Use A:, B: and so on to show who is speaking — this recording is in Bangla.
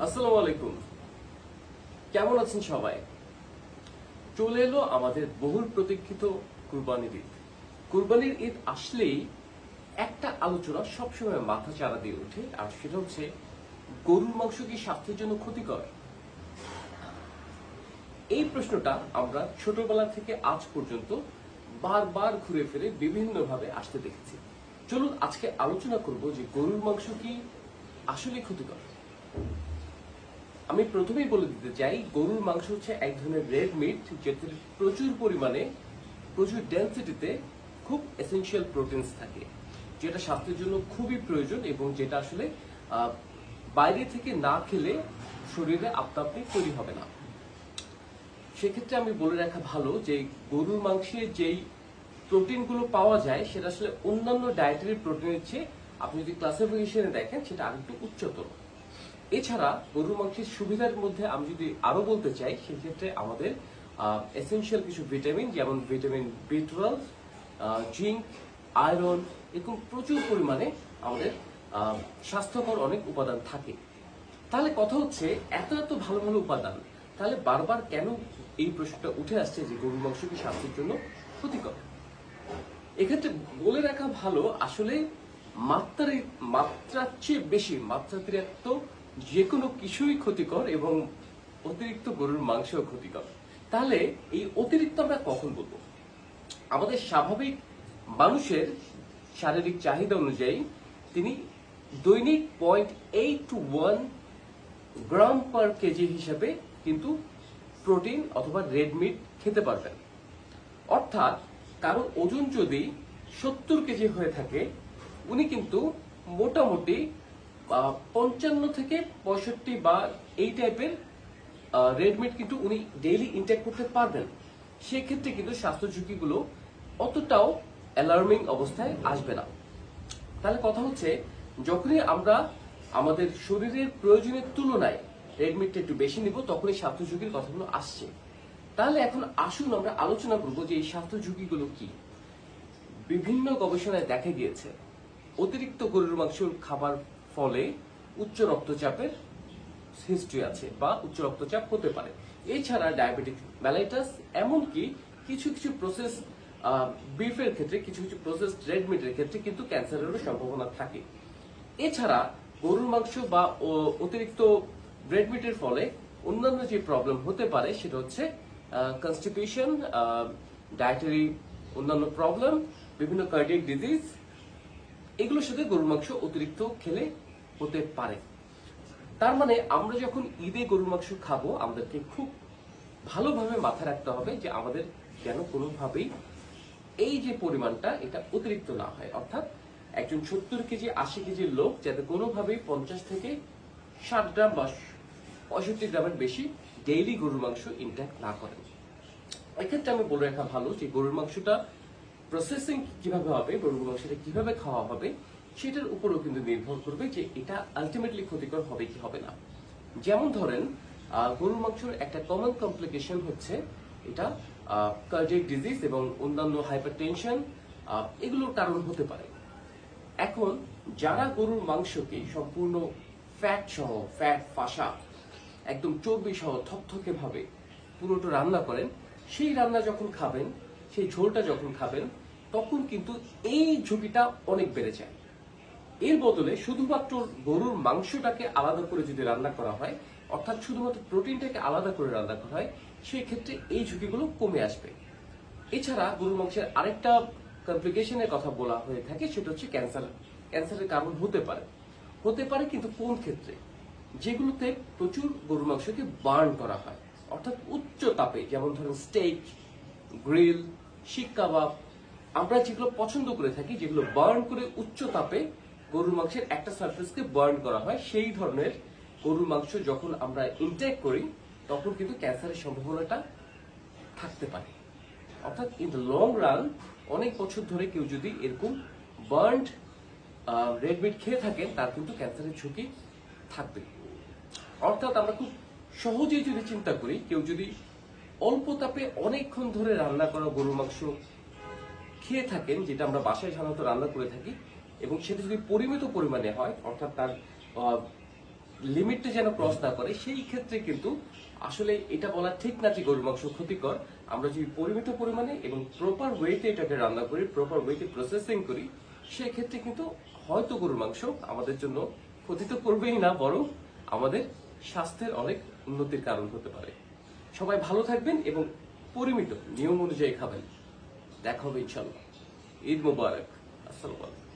A: আসসালামু আলাইকুম। কেমন আছেন সবাই? চলে এলো আমাদের বহুল প্রতীক্ষিত কুরবানির ঈদ। কুরবানির ঈদ আসলেই একটা আলোচনা সবসময় মাথা চাড়া দিয়ে ওঠে, আর সেটা হচ্ছে গরুর মাংস কি স্বাস্থ্যের জন্য ক্ষতিকর? এই প্রশ্নটা আমরা ছোটবেলা থেকে আজ পর্যন্ত বারবার ঘুরে ফিরে বিভিন্নভাবে আসতে দেখেছি। চলুন আজকে আলোচনা করব যে গরুর মাংস কি আসলে ক্ষতিকর। আমি প্রথমেই বলে দিতে চাই, গরুর মাংস হচ্ছে এক ধরনের রেড মিট, যেতে প্রচুর পরিমাণে প্রচুর ডেন্সিটিতে খুব এসেনশিয়াল প্রোটিনস থাকে, যেটা স্বাস্থ্যের জন্য খুবই প্রয়োজন এবং যেটা আসলে বাইরে থেকে না খেলে শরীরে আপনা আপনি তৈরি হবে না। সেক্ষেত্রে আমি বলে রাখা ভালো যে গরুর মাংসে যেই প্রোটিনগুলো পাওয়া যায় সেটা আসলে অন্যান্য ডায়েটারি প্রোটিনের চেয়ে আপনি যদি ক্লাসিফিকেশনে দেখেন সেটা আরেকটু উচ্চতর। এছাড়া গরুর মাংসের সুবিধার মধ্যে আমি যদি আরো বলতে চাই, সেক্ষেত্রে আমাদের এসেনশিয়াল কিছু ভিটামিন, যেমন ভিটামিন বি12, জিঙ্ক, আয়রন, এরকম প্রচুর পরিমাণে আমাদের স্বাস্থ্যকর অনেক উপাদান থাকে। তাহলে কথা হচ্ছে, এত এত ভালো ভালো উপাদান, তাহলে বারবার কেন এই প্রশ্নটা উঠে আসছে যে গরুর মাংস কি স্বাস্থ্যের জন্য ক্ষতিকর? এক্ষেত্রে বলে রাখা ভালো, আসলে মাত্রার চেয়ে বেশি, মাত্রাতিরিক্ত যে কোনো কিছুই ক্ষতিকর এবং অতিরিক্ত গরুর মাংসও ক্ষতিকর। তাহলে এই অতিরিক্ত আমরা কখন বলবো? আমাদের স্বাভাবিক মানুষের শারীরিক চাহিদা অনুযায়ী তিনি দৈনিক 0.81 গ্রাম পার কেজি হিসাবে কিন্তু প্রোটিন অথবা রেড মিট খেতে পারবেন। অর্থাৎ কারো ওজন যদি 70 কেজি হয়ে থাকে, উনি কিন্তু মোটামুটি 55 থেকে 65 বা এই টাইপের রেড মিট কিন্তু উনি ডেইলি ইনটেক করতে পারবেন। সেক্ষেত্রে কিন্তু স্বাস্থ্য ঝুঁকিগুলো অতটাও অ্যালার্মিং অবস্থায় আসবে না। তাহলে কথা হচ্ছে, যখনই আমরা আমাদের শরীরের প্রয়োজনের তুলনায় রেড মিটটা একটু বেশি নিব, তখনই স্বাস্থ্য ঝুঁকির কথাগুলো আসছে। তাহলে এখন আসুন আমরা আলোচনা করব যে এই স্বাস্থ্য ঝুঁকিগুলো কি। বিভিন্ন গবেষণায় দেখা গিয়েছে অতিরিক্ত গরুর মাংস খাবার ফলে উচ্চ রক্তচাপের হিস্ট্রি আছে বা উচ্চ রক্তচাপ হতে পারে। এছাড়া ডায়াবেটিক মেলাইটাস, এমনকি কিছু কিছু প্রসেস বিফের ক্ষেত্রে, কিছু কিছু প্রসেস রেড মিটের ক্ষেত্রে কিন্তু ক্যান্সারেরও সম্ভাবনা থাকে। এছাড়া গরুর মাংস বা অতিরিক্ত রেড মিটের ফলে অন্যান্য যে প্রবলেম হতে পারে সেটা হচ্ছে কনস্টিপেশন, ডায়েটারি অন্যান্য প্রবলেম, বিভিন্ন কার্ডিয়াক ডিজিজ, এগুলোর সাথে গরুর মাংস অতিরিক্ত খেলে হতে পারে। তার মানে আমরা যখন ঈদে গরুর মাংস খাবো, আমাদেরকে খুব ভালোভাবে মাথায় রাখতে হবে যে আমাদের যেন কোনোভাবেই এই যে পরিমাণটা এটা অতিরিক্ত না হয়। অর্থাৎ একজন 70 কেজি 80 কেজির লোক যাতে কোনোভাবেই 50 থেকে 60 গ্রাম বা 65 গ্রামের বেশি ডেইলি গরুর মাংস ইনটেক না করেন। এক্ষেত্রে আমি বলে রাখা ভালো যে গরুর মাংসটা প্রসেসিং কিভাবে হবে, গরুর মাংসটা কিভাবে খাওয়া হবে, সেটার উপরও কিন্তু নির্ভর করবে যে এটা আলটিমেটলি ক্ষতিকর হবে কি হবে না। যেমন ধরেন, গরুর মাংসের একটা কমন কমপ্লিকেশন হচ্ছে এটা কার্ডিয়াক ডিজিজ এবং অন্যান্য হাইপারটেনশন, এগুলোর কারণ হতে পারে। এখন যারা গরুর মাংসকে সম্পূর্ণ ফ্যাট সহ, ফ্যাট ফাঁসা, একদম চর্বি সহ থকথকে ভাবে পুরোটা রান্না করেন, সেই রান্না যখন খাবেন, সেই ঝোলটা যখন খাবেন, তখন কিন্তু এই ঝুঁকিটা অনেক বেড়ে যায়। এর বদলে শুধুমাত্র গরুর মাংসটাকে আলাদা করে যদি রান্না করা হয়, অর্থাৎ শুধুমাত্র প্রোটিনটাকে আলাদা করে রান্না করা হয়, সেই ক্ষেত্রে এই ঝুঁকিগুলো কমে আসবে। এছাড়া গরুর মাংসের আরেকটা কমপ্লিকেশনের কথা বলা হয়ে থাকে, সেটা হচ্ছে ক্যান্সার। ক্যান্সারের কারণ হতে পারে কিন্তু কোন ক্ষেত্রে? যেগুলোতে প্রচুর গরুর মাংসকে বার্ন করা হয়, অর্থাৎ উচ্চ তাপে, যেমন ধরুন স্টেক, গ্রিল, শিক কাবাব, আমরা যেগুলো পছন্দ করে থাকি, যেগুলো বার্ন করে উচ্চ তাপে গরুর মাংসের একটা সারফেসকে বার্ন করা হয়, সেই ধরনের গরুর মাংস যখন আমরা ইনটেক করি, তখন কিন্তু ক্যান্সারের সম্ভাবনাটা থাকতে পারে। অর্থাৎ ইন দ্য লং রান, অনেক বছর ধরে কেউ যদি এরকম বার্নড রেড মিট খেয়ে থাকেন, তার কিন্তু ক্যান্সারের ঝুঁকি থাকবে। অর্থাৎ আমরা খুব সহজেই যদি চিন্তা করি, কেউ যদি অল্প তাপে অনেকক্ষণ ধরে রান্না করা গরুর মাংস খেয়ে থাকেন, যেটা আমরা বাসায় সাধারণত রান্না করে থাকি, এবং সেটা যদি পরিমিত পরিমাণে হয়, অর্থাৎ তার লিমিটটা যেন ক্রস না করে, সেই ক্ষেত্রে কিন্তু আসলে এটা বলা ঠিক না যে গরুর মাংস ক্ষতিকর। আমরা যদি পরিমিত পরিমাণে এবং প্রপার ওয়েতে এটাকে রান্না করি, প্রপার ওয়েতে প্রসেসিং করি, সেক্ষেত্রে কিন্তু হয়তো গরুর মাংস আমাদের জন্য ক্ষতি তো করবেই না, বরং আমাদের স্বাস্থ্যের অনেক উন্নতির কারণ হতে পারে। সবাই ভালো থাকবেন এবং পরিমিত নিয়ম অনুযায়ী খাবেন। দেখা হবে ইনশাল্লাহ। ঈদ মোবারক। আসসালামু আলাইকুম।